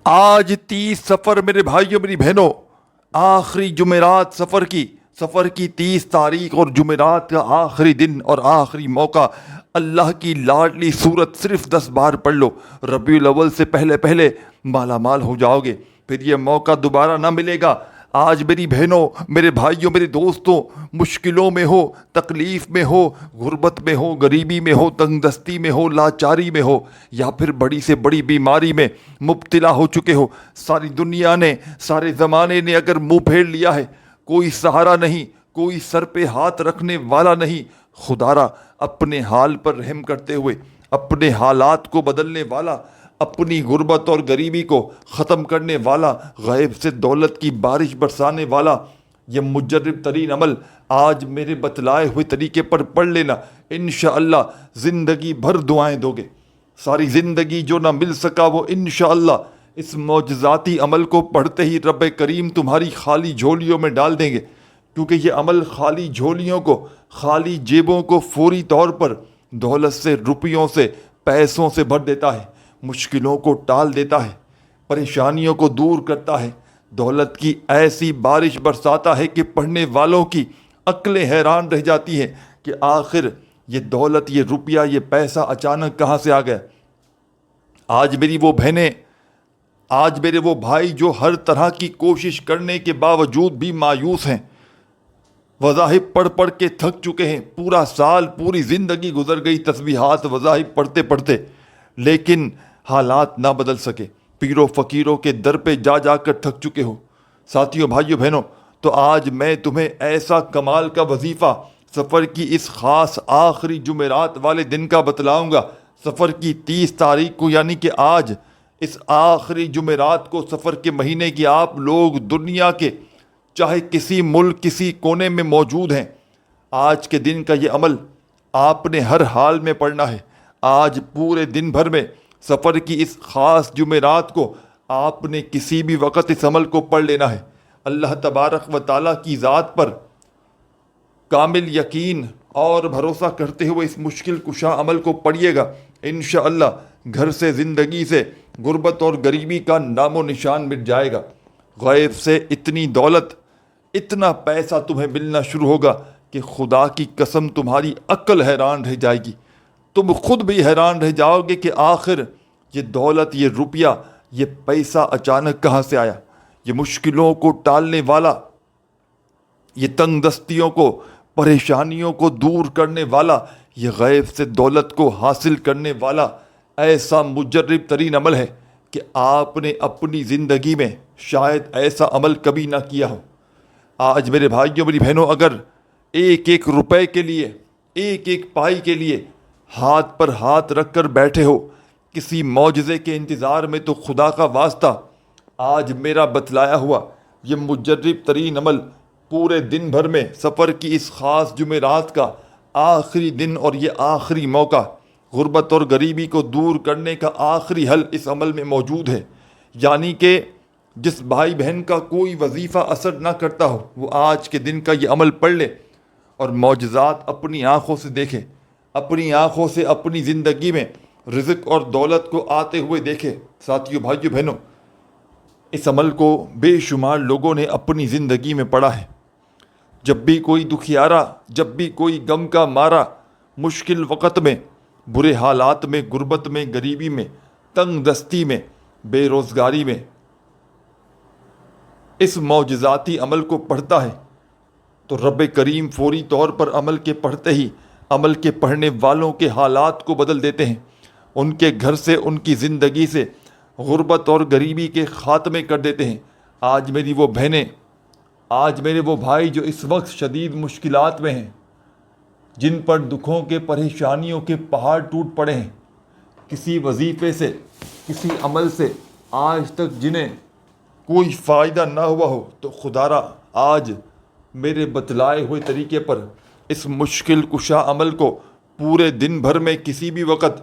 آج 30 سفر میرے بھائیوں میری بہنوں، آخری جمعرات سفر کی 30 تاریخ اور جمعرات کا آخری دن اور آخری موقع۔ اللہ کی لاڈلی صورت صرف 10 بار پڑھ لو، ربیع الاول سے پہلے مالا مال ہو جاؤ گے، پھر یہ موقع دوبارہ نہ ملے گا۔ آج میری بہنوں، میرے بھائیوں، میرے دوستوں، مشکلوں میں ہو، تکلیف میں ہو، غربت میں ہو، غریبی میں ہو، تنگ دستی میں ہو، لاچاری میں ہو، یا پھر بڑی سے بڑی بیماری میں مبتلا ہو چکے ہو، ساری دنیا نے، سارے زمانے نے اگر منہ پھیر لیا ہے، کوئی سہارا نہیں، کوئی سر پہ ہاتھ رکھنے والا نہیں، خدارا اپنے حال پر رحم کرتے ہوئے، اپنے حالات کو بدلنے والا، اپنی غربت اور غریبی کو ختم کرنے والا، غیب سے دولت کی بارش برسانے والا، یہ مجرب ترین عمل آج میرے بتلائے ہوئے طریقے پر پڑھ لینا، انشاءاللہ زندگی بھر دعائیں دو گے۔ ساری زندگی جو نہ مل سکا وہ انشاءاللہ اس معجزاتی عمل کو پڑھتے ہی رب کریم تمہاری خالی جھولیوں میں ڈال دیں گے، کیونکہ یہ عمل خالی جھولیوں کو، خالی جیبوں کو فوری طور پر دولت سے، روپیوں سے، پیسوں سے بھر دیتا ہے، مشکلوں کو ٹال دیتا ہے، پریشانیوں کو دور کرتا ہے، دولت کی ایسی بارش برساتا ہے کہ پڑھنے والوں کی عقلیں حیران رہ جاتی ہیں کہ آخر یہ دولت، یہ روپیہ، یہ پیسہ اچانک کہاں سے آ گیا۔ آج میری وہ بہنیں، آج میرے وہ بھائی جو ہر طرح کی کوشش کرنے کے باوجود بھی مایوس ہیں، وظائف پڑھ کے تھک چکے ہیں، پورا سال، پوری زندگی گزر گئی تسبیحات وظائف پڑھتے، لیکن حالات نہ بدل سکے، پیروں فقیروں کے در پہ جا کر تھک چکے ہو، ساتھیوں، بھائیوں، بہنوں، تو آج میں تمہیں ایسا کمال کا وظیفہ سفر کی اس خاص آخری جمعرات والے دن کا بتلاؤں گا۔ سفر کی 30 تاریخ کو، یعنی کہ آج، اس آخری جمعرات کو، سفر کے مہینے کی، آپ لوگ دنیا کے چاہے کسی ملک، کسی کونے میں موجود ہیں، آج کے دن کا یہ عمل آپ نے ہر حال میں پڑھنا ہے۔ آج پورے دن بھر میں سفر کی اس خاص جمعرات کو آپ نے کسی بھی وقت اس عمل کو پڑھ لینا ہے۔ اللہ تبارک و تعالیٰ کی ذات پر کامل یقین اور بھروسہ کرتے ہوئے اس مشکل کشا عمل کو پڑھیے گا، انشاءاللہ گھر سے، زندگی سے غربت اور غریبی کا نام و نشان مٹ جائے گا۔ غیب سے اتنی دولت، اتنا پیسہ تمہیں ملنا شروع ہوگا کہ خدا کی قسم تمہاری عقل حیران رہ جائے گی، تم خود بھی حیران رہ جاؤ گے کہ آخر یہ دولت، یہ روپیہ، یہ پیسہ اچانک کہاں سے آیا۔ یہ مشکلوں کو ٹالنے والا، یہ تنگ دستیوں کو، پریشانیوں کو دور کرنے والا، یہ غیب سے دولت کو حاصل کرنے والا ایسا مجرب ترین عمل ہے کہ آپ نے اپنی زندگی میں شاید ایسا عمل کبھی نہ کیا ہو۔ آج میرے بھائیوں، میری بہنوں، اگر ایک ایک روپے کے لیے، ایک ایک پائی کے لیے ہاتھ پر ہاتھ رکھ کر بیٹھے ہو کسی معجزے کے انتظار میں، تو خدا کا واسطہ آج میرا بتلایا ہوا یہ مجرب ترین عمل پورے دن بھر میں، سفر کی اس خاص جمعرات کا آخری دن اور یہ آخری موقع، غربت اور غریبی کو دور کرنے کا آخری حل اس عمل میں موجود ہے۔ یعنی کہ جس بھائی بہن کا کوئی وظیفہ اثر نہ کرتا ہو، وہ آج کے دن کا یہ عمل پڑھ لے اور معجزات اپنی آنکھوں سے دیکھے، اپنی آنکھوں سے اپنی زندگی میں رزق اور دولت کو آتے ہوئے دیکھے۔ ساتھیوں، بھائیوں، بہنوں، اس عمل کو بے شمار لوگوں نے اپنی زندگی میں پڑھا ہے۔ جب بھی کوئی دکھیارا، جب بھی کوئی غم کا مارا، مشکل وقت میں، برے حالات میں، غربت میں، غریبی میں، تنگ دستی میں، بے روزگاری میں، اس معجزاتی عمل کو پڑھتا ہے تو رب کریم فوری طور پر عمل کے پڑھتے ہی عمل کے پڑھنے والوں کے حالات کو بدل دیتے ہیں، ان کے گھر سے، ان کی زندگی سے غربت اور غریبی کے خاتمے کر دیتے ہیں۔ آج میری وہ بہنیں، آج میرے وہ بھائی جو اس وقت شدید مشکلات میں ہیں، جن پر دکھوں کے، پریشانیوں کے پہاڑ ٹوٹ پڑے ہیں، کسی وظیفے سے، کسی عمل سے آج تک جنہیں کوئی فائدہ نہ ہوا ہو، تو خدارا آج میرے بتلائے ہوئے طریقے پر اس مشکل کشا عمل کو پورے دن بھر میں کسی بھی وقت،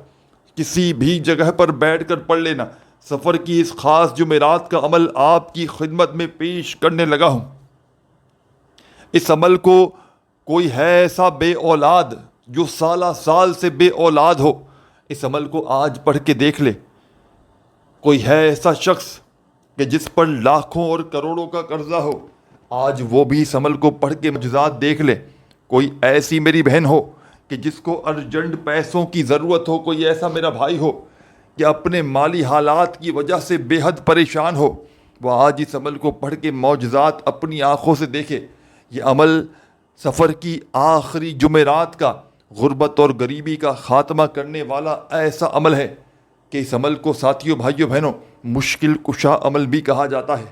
کسی بھی جگہ پر بیٹھ کر پڑھ لینا۔ سفر کی اس خاص جمعرات کا عمل آپ کی خدمت میں پیش کرنے لگا ہوں۔ اس عمل کو کوئی ہے ایسا بے اولاد جو سال سے بے اولاد ہو، اس عمل کو آج پڑھ کے دیکھ لے۔ کوئی ہے ایسا شخص کہ جس پر لاکھوں اور کروڑوں کا قرضہ ہو، آج وہ بھی اس عمل کو پڑھ کے معجزات دیکھ لے۔ کوئی ایسی میری بہن ہو کہ جس کو ارجنٹ پیسوں کی ضرورت ہو، کوئی ایسا میرا بھائی ہو کہ اپنے مالی حالات کی وجہ سے بے حد پریشان ہو، وہ آج اس عمل کو پڑھ کے معجزات اپنی آنکھوں سے دیکھے۔ یہ عمل سفر کی آخری جمعرات کا غربت اور غریبی کا خاتمہ کرنے والا ایسا عمل ہے کہ اس عمل کو ساتھیوں، بھائیوں، بہنوں، مشکل کشا عمل بھی کہا جاتا ہے۔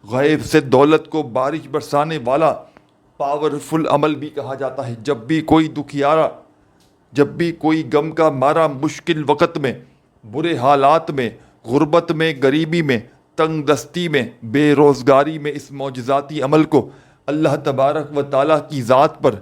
غیب سے دولت کو بارش برسانے والا پاورفل عمل بھی کہا جاتا ہے۔ جب بھی کوئی دکھیارا، جب بھی کوئی غم کا مارا مشکل وقت میں، برے حالات میں، غربت میں، غریبی میں، تنگ دستی میں، بے روزگاری میں، اس معجزاتی عمل کو اللہ تبارک و تعالیٰ کی ذات پر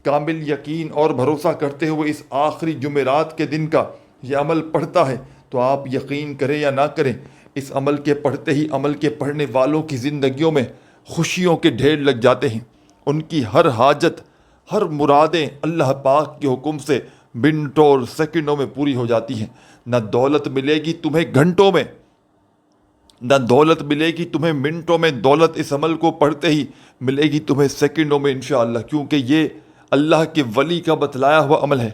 کامل یقین اور بھروسہ کرتے ہوئے اس آخری جمعرات کے دن کا یہ عمل پڑھتا ہے، تو آپ یقین کریں یا نہ کریں، اس عمل کے پڑھتے ہی عمل کے پڑھنے والوں کی زندگیوں میں خوشیوں کے ڈھیر لگ جاتے ہیں۔ ان کی ہر حاجت، ہر مرادیں اللہ پاک کے حکم سے منٹوں اور سیکنڈوں میں پوری ہو جاتی ہیں۔ نہ دولت ملے گی تمہیں گھنٹوں میں، نہ دولت ملے گی تمہیں منٹوں میں، دولت اس عمل کو پڑھتے ہی ملے گی تمہیں سیکنڈوں میں انشاءاللہ، کیونکہ یہ اللہ کے ولی کا بتلایا ہوا عمل ہے۔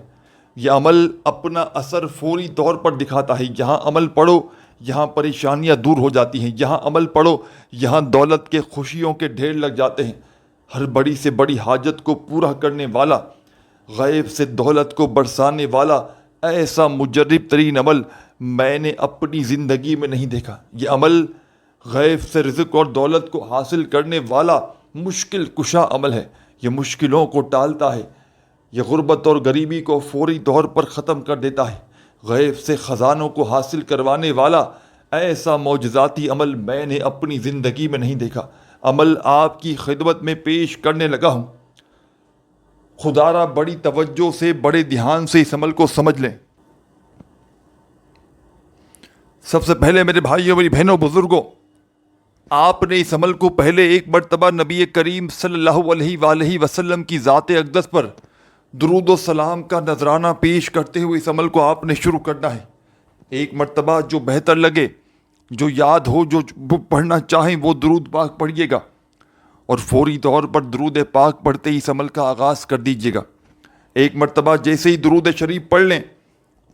یہ عمل اپنا اثر فوری طور پر دکھاتا ہے۔ یہاں عمل پڑھو، یہاں پریشانیاں دور ہو جاتی ہیں، یہاں عمل پڑھو، یہاں دولت کے خوشیوں کے ڈھیر لگ جاتے ہیں۔ ہر بڑی سے بڑی حاجت کو پورا کرنے والا، غیب سے دولت کو برسانے والا ایسا مجرب ترین عمل میں نے اپنی زندگی میں نہیں دیکھا۔ یہ عمل غیب سے رزق اور دولت کو حاصل کرنے والا مشکل کشا عمل ہے۔ یہ مشکلوں کو ٹالتا ہے، یہ غربت اور غریبی کو فوری طور پر ختم کر دیتا ہے۔ غیب سے خزانوں کو حاصل کروانے والا ایسا معجزاتی عمل میں نے اپنی زندگی میں نہیں دیکھا۔ عمل آپ کی خدمت میں پیش کرنے لگا ہوں۔ خدا را بڑی توجہ سے، بڑے دھیان سے اس عمل کو سمجھ لیں۔ سب سے پہلے میرے بھائیوں، میری بہنوں، بزرگوں، آپ نے اس عمل کو پہلے ایک مرتبہ نبی کریم صلی اللہ علیہ وآلہ وسلم کی ذات اقدس پر درود و سلام کا نذرانہ پیش کرتے ہوئے اس عمل کو آپ نے شروع کرنا ہے۔ ایک مرتبہ جو بہتر لگے، جو یاد ہو، جو پڑھنا چاہیں وہ درود پاک پڑھیے گا، اور فوری طور پر درود پاک پڑھتے ہی اس عمل کا آغاز کر دیجیے گا۔ ایک مرتبہ جیسے ہی درود شریف پڑھ لیں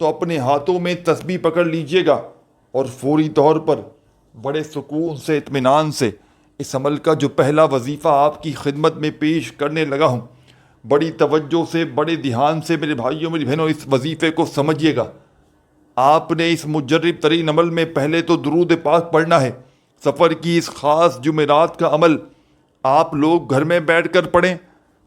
تو اپنے ہاتھوں میں تسبیح پکڑ لیجیے گا، اور فوری طور پر بڑے سکون سے، اطمینان سے اس عمل کا جو پہلا وظیفہ آپ کی خدمت میں پیش کرنے لگا ہوں، بڑی توجہ سے، بڑے دھیان سے میرے بھائیوں، میری بہنوں، اس وظیفے کو سمجھیے گا۔ آپ نے اس مجرب ترین عمل میں پہلے تو درود پاک پڑھنا ہے۔ سفر کی اس خاص جمعرات کا عمل آپ لوگ گھر میں بیٹھ کر پڑھیں،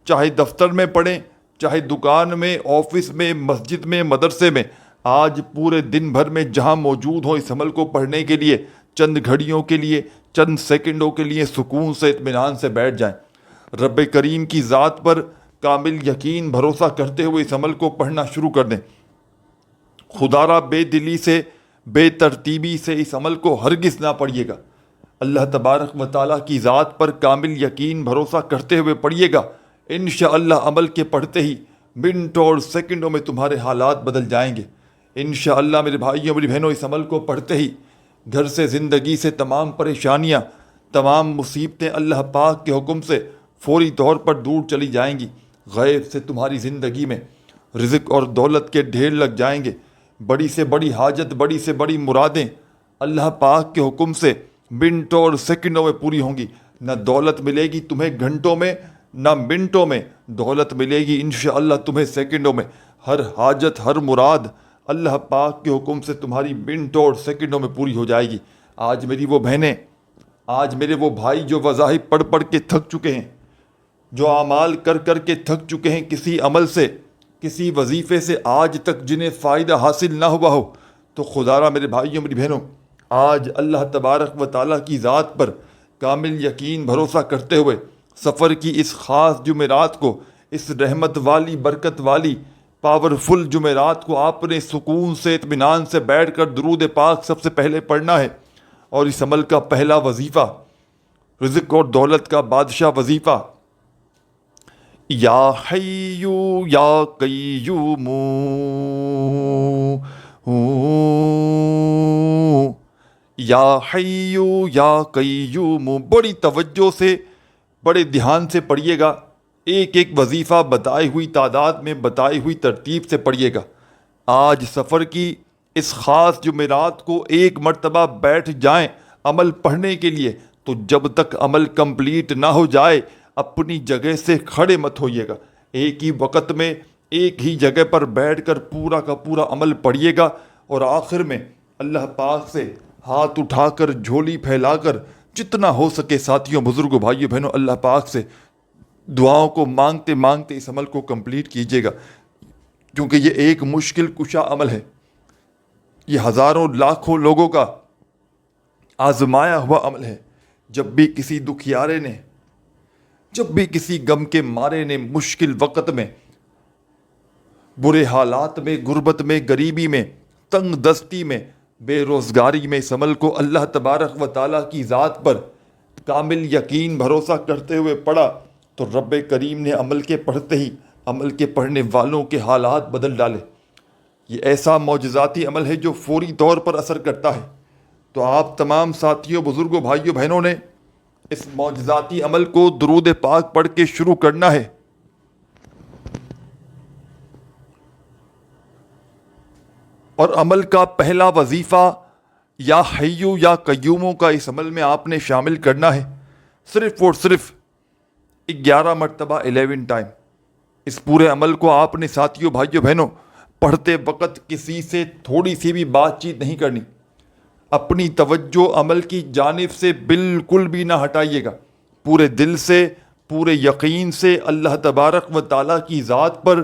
چاہے دفتر میں پڑھیں، چاہے دکان میں، آفس میں، مسجد میں، مدرسے میں، آج پورے دن بھر میں جہاں موجود ہوں، اس عمل کو پڑھنے کے لیے چند گھڑیوں کے لیے، چند سیکنڈوں کے لیے سکون سے، اطمینان سے بیٹھ جائیں۔ رب کریم کی ذات پر کامل یقین، بھروسہ کرتے ہوئے اس عمل کو پڑھنا شروع کر دیں۔ خدا را بے دلی سے، بے ترتیبی سے اس عمل کو ہرگز نہ پڑھیے گا۔ اللہ تبارک و تعالیٰ کی ذات پر کامل یقین، بھروسہ کرتے ہوئے پڑھیے گا۔ انشاءاللہ عمل کے پڑھتے ہی منٹوں اور سیکنڈوں میں تمہارے حالات بدل جائیں گے۔ انشاءاللہ میرے بھائیوں، میری بہنوں، اس عمل کو پڑھتے ہی گھر سے، زندگی سے تمام پریشانیاں، تمام مصیبتیں اللہ پاک کے حکم سے فوری طور پر دور چلی جائیں گی۔ غیب سے تمہاری زندگی میں رزق اور دولت کے ڈھیر لگ جائیں گے۔ بڑی سے بڑی حاجت، بڑی سے بڑی مرادیں اللہ پاک کے حکم سے منٹوں اور سیکنڈوں میں پوری ہوں گی۔ نہ دولت ملے گی تمہیں گھنٹوں میں، نہ منٹوں میں، دولت ملے گی انشاءاللہ تمہیں سیکنڈوں میں۔ ہر حاجت، ہر مراد اللہ پاک کے حکم سے تمہاری منٹوں اور سیکنڈوں میں پوری ہو جائے گی۔ آج میری وہ بہنیں، آج میرے وہ بھائی جو وظائف پڑھ پڑھ کے تھک چکے ہیں، جو اعمال کر کر کے تھک چکے ہیں، کسی عمل سے، کسی وظیفے سے آج تک جنہیں فائدہ حاصل نہ ہوا ہو، تو خدا را میرے بھائیوں، میری بہنوں، آج اللہ تبارک و تعالیٰ کی ذات پر کامل یقین، بھروسہ کرتے ہوئے سفر کی اس خاص جمعرات کو، اس رحمت والی، برکت والی، پاورفل جمعرات کو آپ نے سکون سے، اطمینان سے بیٹھ کر درود پاک سب سے پہلے پڑھنا ہے۔ اور اس عمل کا پہلا وظیفہ، رزق اور دولت کا بادشاہ وظیفہ، یا حیو یا قیوم، یا حیو یا قیوم، بڑی توجہ سے بڑے دھیان سے پڑھیے گا، ایک ایک وظیفہ بتائی ہوئی تعداد میں بتائی ہوئی ترتیب سے پڑھیے گا۔ آج سفر کی اس خاص جمعرات کو ایک مرتبہ بیٹھ جائیں عمل پڑھنے کے لیے، تو جب تک عمل کمپلیٹ نہ ہو جائے اپنی جگہ سے کھڑے مت ہوئیے گا۔ ایک ہی وقت میں ایک ہی جگہ پر بیٹھ کر پورا کا پورا عمل پڑھیے گا، اور آخر میں اللہ پاک سے ہاتھ اٹھا کر جھولی پھیلا کر جتنا ہو سکے ساتھیوں، بزرگوں، بھائیوں، بہنوں، اللہ پاک سے دعاؤں کو مانگتے مانگتے اس عمل کو کمپلیٹ کیجیے گا، کیونکہ یہ ایک مشکل کشا عمل ہے۔ یہ ہزاروں لاکھوں لوگوں کا آزمایا ہوا عمل ہے۔ جب بھی کسی دکھیارے نے، جب بھی کسی غم کے مارے نے مشکل وقت میں، برے حالات میں، غربت میں، غریبی میں، تنگ دستی میں، بے روزگاری میں اس عمل کو اللہ تبارک و تعالیٰ کی ذات پر کامل یقین بھروسہ کرتے ہوئے پڑھا، تو رب کریم نے عمل کے پڑھتے ہی عمل کے پڑھنے والوں کے حالات بدل ڈالے۔ یہ ایسا معجزاتی عمل ہے جو فوری طور پر اثر کرتا ہے۔ تو آپ تمام ساتھیوں، بزرگوں، بھائیوں، بہنوں نے اس معجزاتی عمل کو درود پاک پڑھ کے شروع کرنا ہے۔ اور عمل کا پہلا وظیفہ یا حیو یا قیوموں کا اس عمل میں آپ نے شامل کرنا ہے، صرف اور صرف 11 مرتبہ 11 ٹائم۔ اس پورے عمل کو آپ نے ساتھیوں، بھائیوں، بہنوں پڑھتے وقت کسی سے تھوڑی سی بھی بات چیت نہیں کرنی، اپنی توجہ عمل کی جانب سے بالکل بھی نہ ہٹائیے گا، پورے دل سے، پورے یقین سے اللہ تبارک و تعالیٰ کی ذات پر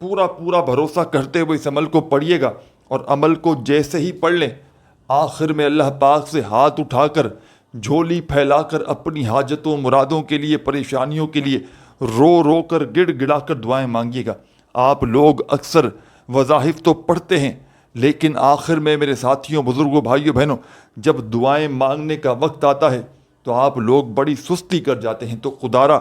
پورا بھروسہ کرتے ہوئے اس عمل کو پڑھیے گا، اور عمل کو جیسے ہی پڑھ لیں آخر میں اللہ پاک سے ہاتھ اٹھا کر جھولی پھیلا کر اپنی حاجتوں، مرادوں کے لیے، پریشانیوں کے لیے رو رو کر گڑ گڑا کر دعائیں مانگیے گا۔ آپ لوگ اکثر وظائف تو پڑھتے ہیں، لیکن آخر میں میرے ساتھیوں، بزرگوں، بھائیوں، بہنوں جب دعائیں مانگنے کا وقت آتا ہے تو آپ لوگ بڑی سستی کر جاتے ہیں۔ تو خدارہ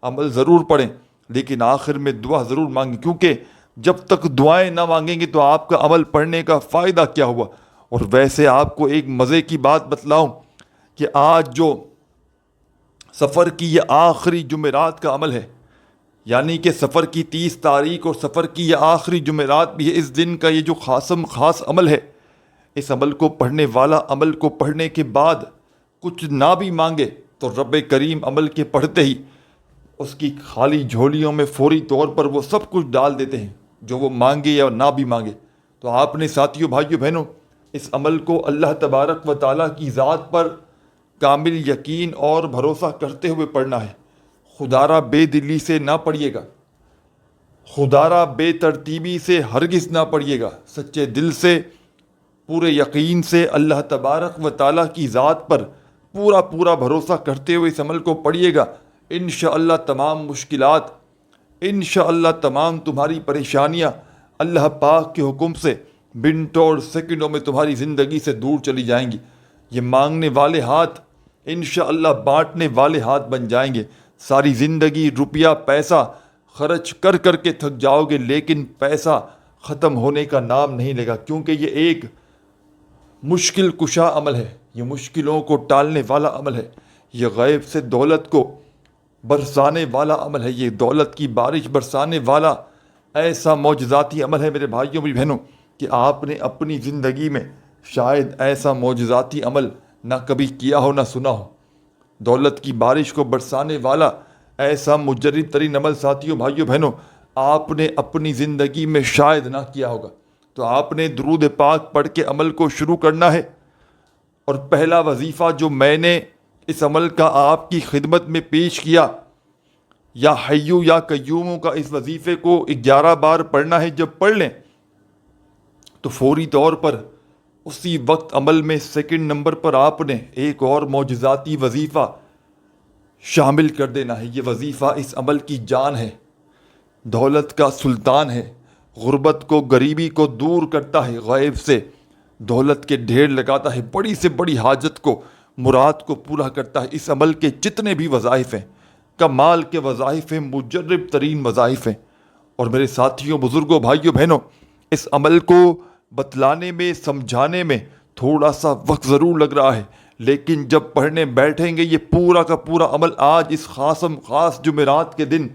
عمل ضرور پڑھیں لیکن آخر میں دعا ضرور مانگیں، کیونکہ جب تک دعائیں نہ مانگیں گے تو آپ کا عمل پڑھنے کا فائدہ کیا ہوا۔ اور ویسے آپ کو ایک مزے کی بات بتلاؤں کہ آج جو سفر کی یہ آخری جمعرات کا عمل ہے، یعنی کہ سفر کی 30 تاریخ اور سفر کی یہ آخری جمعرات بھی ہے، اس دن کا یہ جو خاص عمل ہے، اس عمل کو پڑھنے والا عمل کو پڑھنے کے بعد کچھ نہ بھی مانگے تو رب کریم عمل کے پڑھتے ہی اس کی خالی جھولیوں میں فوری طور پر وہ سب کچھ ڈال دیتے ہیں جو وہ مانگے یا نہ بھی مانگے۔ تو آپ نے ساتھیوں، بھائیوں، بہنوں اس عمل کو اللہ تبارک و تعالیٰ کی ذات پر کامل یقین اور بھروسہ کرتے ہوئے پڑھنا ہے۔ خدارہ بے دلی سے نہ پڑھیے گا، خدارہ بے ترتیبی سے ہرگز نہ پڑھیے گا، سچے دل سے، پورے یقین سے اللہ تبارک و تعالیٰ کی ذات پر پورا بھروسہ کرتے ہوئے اس عمل کو پڑھیے گا۔ انشاءاللہ تمام مشکلات، انشاءاللہ تمام تمہاری پریشانیاں اللہ پاک کے حکم سے منٹوں اور سیکنڈوں میں تمہاری زندگی سے دور چلی جائیں گی۔ یہ مانگنے والے ہاتھ انشاءاللہ بانٹنے والے ہاتھ بن جائیں گے۔ ساری زندگی روپیہ پیسہ خرچ کر کے تھک جاؤ گے، لیکن پیسہ ختم ہونے کا نام نہیں لے گا، کیونکہ یہ ایک مشکل کشا عمل ہے، یہ مشکلوں کو ٹالنے والا عمل ہے، یہ غیب سے دولت کو برسانے والا عمل ہے، یہ دولت کی بارش برسانے والا ایسا معجزاتی عمل ہے میرے بھائیوں اور بہنوں کہ آپ نے اپنی زندگی میں شاید ایسا معجزاتی عمل نہ کبھی کیا ہو نہ سنا ہو۔ دولت کی بارش کو برسانے والا ایسا مجرب ترین عمل ساتھیوں، بھائیوں، بہنوں آپ نے اپنی زندگی میں شاید نہ کیا ہوگا۔ تو آپ نے درود پاک پڑھ کے عمل کو شروع کرنا ہے، اور پہلا وظیفہ جو میں نے اس عمل کا آپ کی خدمت میں پیش کیا، یا حیو یا قیوموں کا اس وظیفے کو 11 بار پڑھنا ہے، جب پڑھ لیں تو فوری طور پر اسی وقت عمل میں سیکنڈ نمبر پر آپ نے ایک اور معجزاتی وظیفہ شامل کر دینا ہے۔ یہ وظیفہ اس عمل کی جان ہے، دولت کا سلطان ہے، غربت کو، غریبی کو دور کرتا ہے، غیب سے دولت کے ڈھیر لگاتا ہے، بڑی سے بڑی حاجت کو، مراد کو پورا کرتا ہے۔ اس عمل کے جتنے بھی وظائف ہیں، کمال کے وظائف ہیں، مجرب ترین وظائف ہیں۔ اور میرے ساتھیوں، بزرگوں، بھائیوں، بہنوں اس عمل کو بتلانے میں، سمجھانے میں تھوڑا سا وقت ضرور لگ رہا ہے، لیکن جب پڑھنے بیٹھیں گے یہ پورا کا پورا عمل آج اس خاص جمعرات کے دن،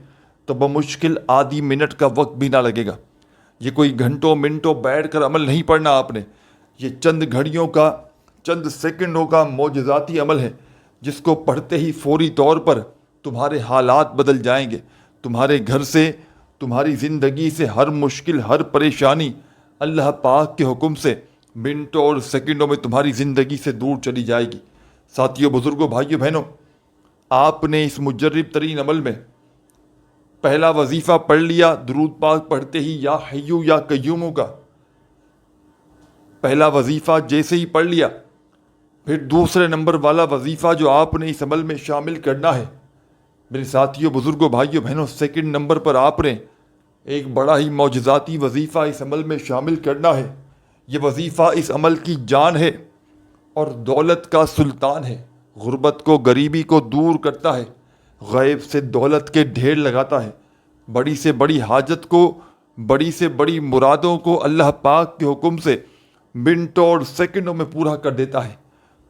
تو بمشکل آدھی منٹ کا وقت بھی نہ لگے گا۔ یہ کوئی گھنٹوں منٹوں بیٹھ کر عمل نہیں پڑھنا آپ نے، یہ چند گھڑیوں کا، چند سیکنڈوں کا معجزاتی عمل ہے، جس کو پڑھتے ہی فوری طور پر تمہارے حالات بدل جائیں گے، تمہارے گھر سے، تمہاری زندگی سے ہر مشکل، ہر پریشانی اللہ پاک کے حکم سے منٹوں اور سیکنڈوں میں تمہاری زندگی سے دور چلی جائے گی۔ ساتھیوں، بزرگوں، بھائیوں، بہنوں، آپ نے اس مجرب ترین عمل میں پہلا وظیفہ پڑھ لیا، درود پاک پڑھتے ہی یا حیو یا قیومو کا پہلا وظیفہ جیسے ہی پڑھ لیا، پھر دوسرے نمبر والا وظیفہ جو آپ نے اس عمل میں شامل کرنا ہے، میرے ساتھیوں، بزرگوں، بھائیوں، بہنوں، سیکنڈ نمبر پر آپ نے ایک بڑا ہی معجزاتی وظیفہ اس عمل میں شامل کرنا ہے۔ یہ وظیفہ اس عمل کی جان ہے اور دولت کا سلطان ہے، غربت کو، غریبی کو دور کرتا ہے، غیب سے دولت کے ڈھیر لگاتا ہے، بڑی سے بڑی حاجت کو، بڑی سے بڑی مرادوں کو اللہ پاک کے حکم سے منٹوں اور سیکنڈوں میں پورا کر دیتا ہے۔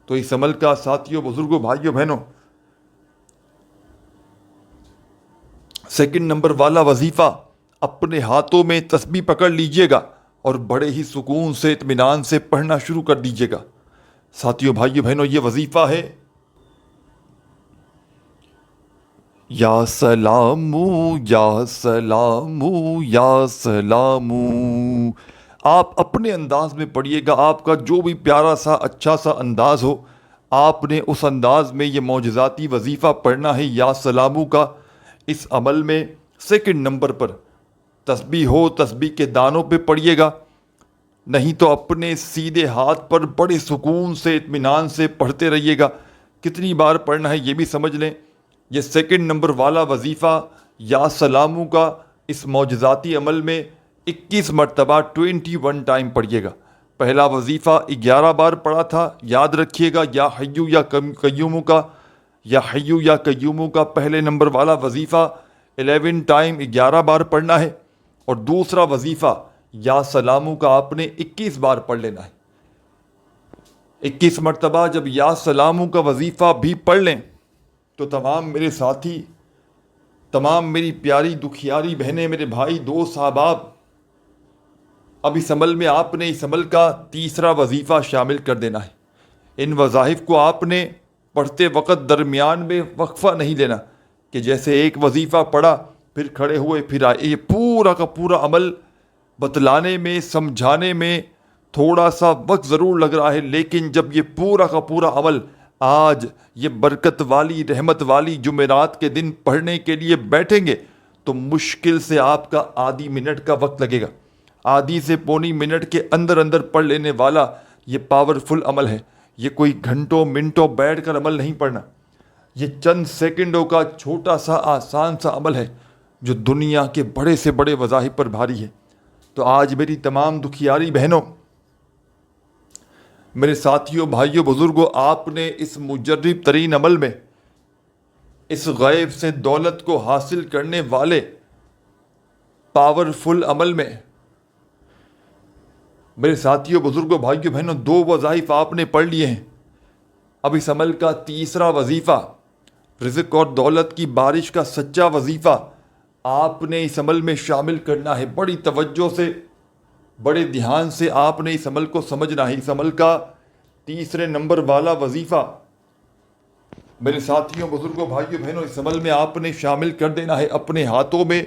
تو اس عمل کا ساتھیوں، بزرگوں، بھائیوں، بہنوں، سیکنڈ نمبر والا وظیفہ اپنے ہاتھوں میں تسبیح پکڑ لیجئے گا اور بڑے ہی سکون سے، اطمینان سے پڑھنا شروع کر دیجئے گا۔ ساتھیوں، بھائیوں، بہنوں، یہ وظیفہ ہے یا سلامو یا سلامو یا سلامو۔ آپ اپنے انداز میں پڑھیے گا، آپ کا جو بھی پیارا سا، اچھا سا انداز ہو، آپ نے اس انداز میں یہ معجزاتی وظیفہ پڑھنا ہے یا سلامو کا۔ اس عمل میں سیکنڈ نمبر پر تسبیح ہو، تسبیح کے دانوں پہ پڑھیے گا، نہیں تو اپنے سیدھے ہاتھ پر بڑے سکون سے، اطمینان سے پڑھتے رہیے گا۔ کتنی بار پڑھنا ہے یہ بھی سمجھ لیں۔ یہ سیکنڈ نمبر والا وظیفہ یا سلامو کا اس معجزاتی عمل میں 21 مرتبہ 21 ٹائم پڑھیے گا۔ پہلا وظیفہ 11 بار پڑھا تھا، یاد رکھیے گا، یا حیو یا قیومو کا، یا حیو یا قیومو کا پہلے نمبر والا وظیفہ 11 ٹائم 11 بار پڑھنا ہے، اور دوسرا وظیفہ یا سلامو کا آپ نے 21 بار پڑھ لینا ہے۔ 21 مرتبہ جب یا سلامو کا وظیفہ بھی پڑھ لیں تو تمام میرے ساتھی، تمام میری پیاری دکھیاری بہنیں، میرے بھائی، دوست، احباب، اب اس عمل میں آپ نے اس عمل کا تیسرا وظیفہ شامل کر دینا ہے۔ ان وظائف کو آپ نے پڑھتے وقت درمیان میں وقفہ نہیں لینا کہ جیسے ایک وظیفہ پڑھا پھر کھڑے ہوئے پھر آئے۔ یہ پورا کا پورا عمل بتلانے میں، سمجھانے میں تھوڑا سا وقت ضرور لگ رہا ہے، لیکن جب یہ پورا کا پورا عمل آج یہ برکت والی، رحمت والی جمعرات کے دن پڑھنے کے لیے بیٹھیں گے تو مشکل سے آپ کا آدھی منٹ کا وقت لگے گا۔ آدھی سے پونی منٹ کے اندر اندر پڑھ لینے والا یہ پاورفل عمل ہے۔ یہ کوئی گھنٹوں منٹوں بیٹھ کر عمل نہیں پڑھنا، یہ چند سیکنڈوں کا چھوٹا سا آسان سا عمل ہے جو دنیا کے بڑے سے بڑے وظائف پر بھاری ہے۔ تو آج میری تمام دکھیاری بہنوں، میرے ساتھیوں، بھائیوں، بزرگوں، آپ نے اس مجرب ترین عمل میں، اس غیب سے دولت کو حاصل کرنے والے پاورفل عمل میں، میرے ساتھیوں، بزرگوں، بھائیوں، بہنوں، 2 وظائف آپ نے پڑھ لیے ہیں۔ اب اس عمل کا تیسرا وظیفہ، رزق اور دولت کی بارش کا سچا وظیفہ، آپ نے اس عمل میں شامل کرنا ہے۔ بڑی توجہ سے، بڑے دھیان سے آپ نے اس عمل کو سمجھنا ہے۔ اس عمل کا تیسرے نمبر والا وظیفہ، میرے ساتھیوں، بزرگوں، بھائیوں، بہنوں، اس عمل میں آپ نے شامل کر دینا ہے۔ اپنے ہاتھوں میں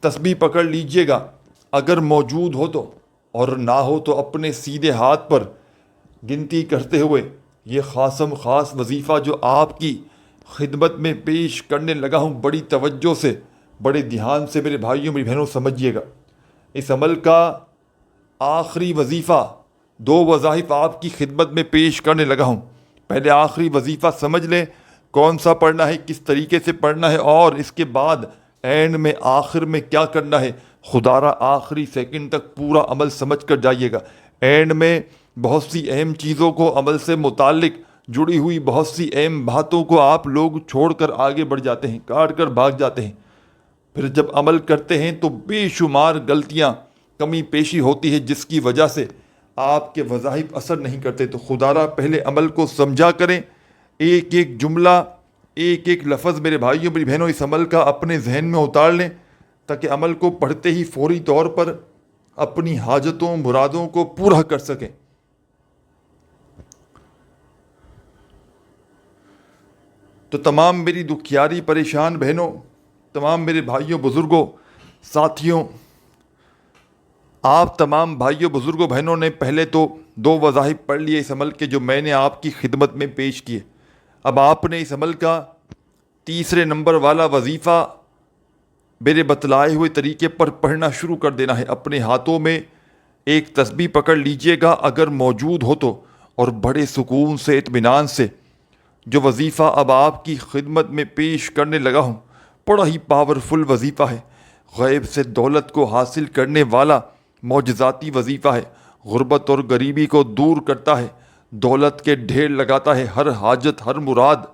تسبیح پکڑ لیجئے گا، اگر موجود ہو تو، اور نہ ہو تو اپنے سیدھے ہاتھ پر گنتی کرتے ہوئے یہ خاصم خاص وظیفہ جو آپ کی خدمت میں پیش کرنے لگا ہوں، بڑی توجہ سے، بڑے دھیان سے میرے بھائیوں، میری بہنوں، سمجھیے گا۔ اس عمل کا آخری وظیفہ، 2 وظائف آپ کی خدمت میں پیش کرنے لگا ہوں۔ پہلے آخری وظیفہ سمجھ لیں کون سا پڑھنا ہے، کس طریقے سے پڑھنا ہے، اور اس کے بعد اینڈ میں، آخر میں کیا کرنا ہے۔ خدا را آخری سیکنڈ تک پورا عمل سمجھ کر جائیے گا۔ اینڈ میں بہت سی اہم چیزوں کو، عمل سے متعلق جڑی ہوئی بہت سی اہم باتوں کو آپ لوگ چھوڑ کر آگے بڑھ جاتے ہیں، کاٹ کر بھاگ جاتے ہیں۔ پھر جب عمل کرتے ہیں تو بے شمار غلطیاں، کمی پیشی ہوتی ہے، جس کی وجہ سے آپ کے وظائف اثر نہیں کرتے، تو خدا را پہلے عمل کو سمجھا کریں، ایک ایک جملہ، ایک ایک لفظ میرے بھائیوں میری بہنوں اس عمل کا اپنے ذہن میں اتار لیں، تاکہ عمل کو پڑھتے ہی فوری طور پر اپنی حاجتوں مرادوں کو پورا کر سکیں۔ تو تمام میری دکھیاری پریشان بہنوں، تمام میرے بھائیوں بزرگوں ساتھیوں، آپ تمام بھائیوں بزرگوں بہنوں نے پہلے تو 2 وظائف پڑھ لیے اس عمل کے جو میں نے آپ کی خدمت میں پیش کیے۔ اب آپ نے اس عمل کا تیسرے نمبر والا وظیفہ میرے بتلائے ہوئے طریقے پر پڑھنا شروع کر دینا ہے۔ اپنے ہاتھوں میں ایک تسبیح پکڑ لیجئے گا اگر موجود ہو تو، اور بڑے سکون سے اطمینان سے جو وظیفہ اب آپ کی خدمت میں پیش کرنے لگا ہوں بڑا ہی پاورفل وظیفہ ہے، غیب سے دولت کو حاصل کرنے والا معجزاتی وظیفہ ہے، غربت اور غریبی کو دور کرتا ہے، دولت کے ڈھیر لگاتا ہے، ہر حاجت ہر مراد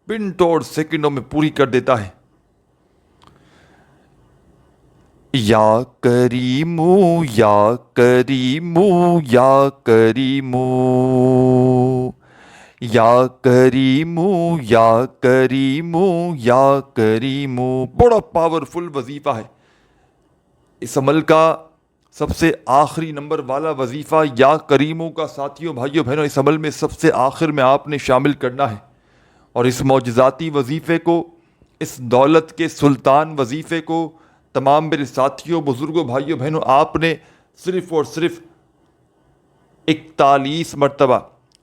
منٹوں اور سیکنڈوں میں پوری کر دیتا ہے۔ یا کریمو یا کریمو یا کریمو یا کریمو یا کریمو یا کریمو، بڑا پاورفل وظیفہ ہے۔ اس عمل کا سب سے آخری نمبر والا وظیفہ یا کریموں کا ساتھیوں بھائیوں بہنوں اس عمل میں سب سے آخر میں آپ نے شامل کرنا ہے، اور اس معجزاتی وظیفے کو، اس دولت کے سلطان وظیفے کو تمام میرے ساتھیوں بزرگوں بھائیوں بہنوں آپ نے صرف اور صرف 41 مرتبہ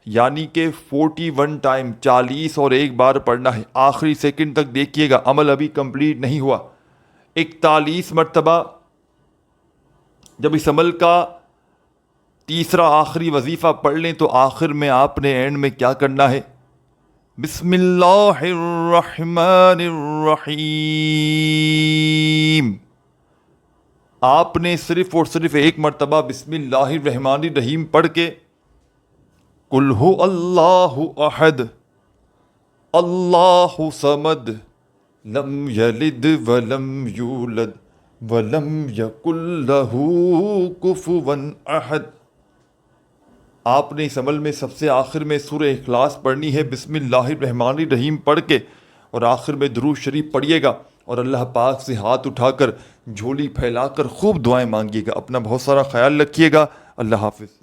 یعنی کہ 41 ٹائم 40 اور 1 بار پڑھنا ہے۔ آخری سیکنڈ تک دیکھیے گا، عمل ابھی کمپلیٹ نہیں ہوا۔ 41 مرتبہ جب اس عمل کا تیسرا آخری وظیفہ پڑھ لیں تو آخر میں آپ نے اینڈ میں کیا کرنا ہے؟ بسم اللہ الرحمن الرحیم، آپ نے صرف اور صرف 1 مرتبہ بسم اللہ الرحمن الرحیم پڑھ کے قل هو اللہ احد اللہ صمد لم یلد ولم یولد ولم یکن لہ کفوا احد، آپ نے اس عمل میں سب سے آخر میں سورہ اخلاص پڑھنی ہے بسم اللہ الرحمن الرحیم پڑھ کے، اور آخر میں درود شریف پڑھیے گا، اور اللہ پاک سے ہاتھ اٹھا کر جھولی پھیلا کر خوب دعائیں مانگیے گا۔ اپنا بہت سارا خیال رکھیے گا۔ اللہ حافظ۔